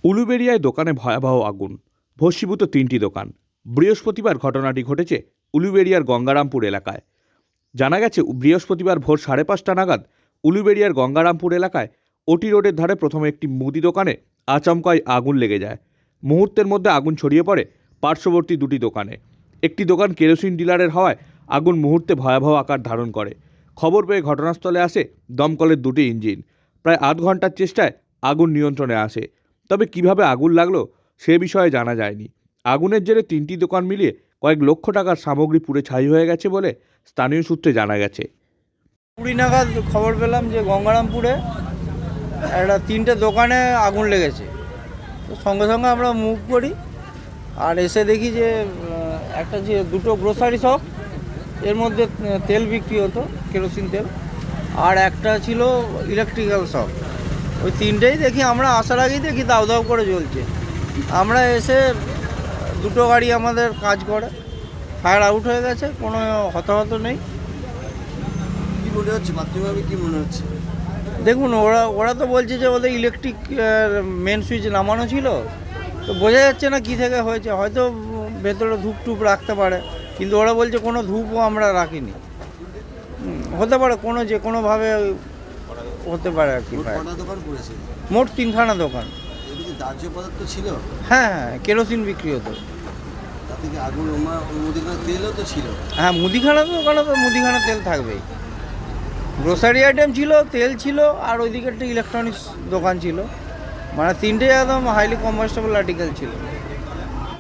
উলুবেড়িয়ায় দোকানে ভয়াবহ আগুন, ভস্মীভূত 3টি দোকান। বৃহস্পতিবার ঘটনাটি ঘটেছে উলুবেড়িয়ার গঙ্গারামপুর এলাকায়। জানা গেছে বৃহস্পতিবার ভোর 5:30 নাগাদ উলুবেড়িয়ার গঙ্গারামপুর এলাকায় ওটি রোডের ধারে প্রথমে একটি মুদি দোকানে আচমকাই আগুন লেগে যায়। মুহূর্তের মধ্যে আগুন ছড়িয়ে পড়ে পার্শ্ববর্তী 2টি দোকানে। একটি দোকান কেরোসিন ডিলারের হওয়ায় আগুন মুহূর্তে ভয়াবহ আকার ধারণ করে। খবর পেয়ে ঘটনাস্থলে আসে দমকলের 2টি ইঞ্জিন। প্রায় আধ ঘন্টার চেষ্টায় আগুন নিয়ন্ত্রণে আসে। তবে কিভাবে আগুন লাগলো সে বিষয়ে জানা যায়নি। আগুনের জেরে 3টি দোকান মিলিয়ে কয়েক লক্ষ টাকার সামগ্রী পুড়ে ছাই হয়ে গেছে বলে স্থানীয় সূত্রে জানা গেছে। 20 নাগাদ খবর পেলাম যে গঙ্গারামপুরে একটা 3টে দোকানে আগুন লেগেছে। তো সঙ্গে সঙ্গে আমরা মুভ করি আর এসে দেখি যে একটা যে 2টো গ্রোসারি শপ, এর মধ্যে তেল বিক্রি হতো, কেরোসিন তেল, আর একটা ছিল ইলেকট্রিক্যাল শপ। ওই 3টেই দেখি, আমরা আসার আগেই দেখি দাউ দাউ করে জ্বলছে। আমরা এসে 2টো গাড়ি আমাদের কাজ করে, ফায়ার আউট হয়ে গেছে, কোনো হতাহত নেই। কি মনে হচ্ছে, প্রাথমিকভাবে কি মনে হচ্ছে? দেখুন, ওরা তো বলছে যে ওদের ইলেকট্রিক মেন সুইচ নামানো ছিল, তো বোঝা যাচ্ছে না কী থেকে হয়েছে। হয়তো ভেতরে ধূপ টুপ রাখতে পারে, কিন্তু ওরা বলছে কোনো ধূপও আমরা রাখিনি। হতে পারে যে কোনোভাবে হতে পারে আর কি। কটা দোকান পড়েছে? মোট 3খানা দোকান। এদিকে দাহ্য পদার্থ ছিল? হ্যাঁ, কেরোসিন বিক্রি হতো। তার থেকে আগুন, মুদিখানা তেলও তো ছিল? হ্যাঁ, মুদিখানা দোকানে তো মুদিখানা তেল থাকবেই। গ্রোসারি আইটেম ছিল, তেল ছিল, আর ওইদিকে একটা ইলেকট্রনিক্স দোকান ছিল। মানে 3টে একদম হাইলি কম্বাস্টেবল আর্টিকেল ছিল।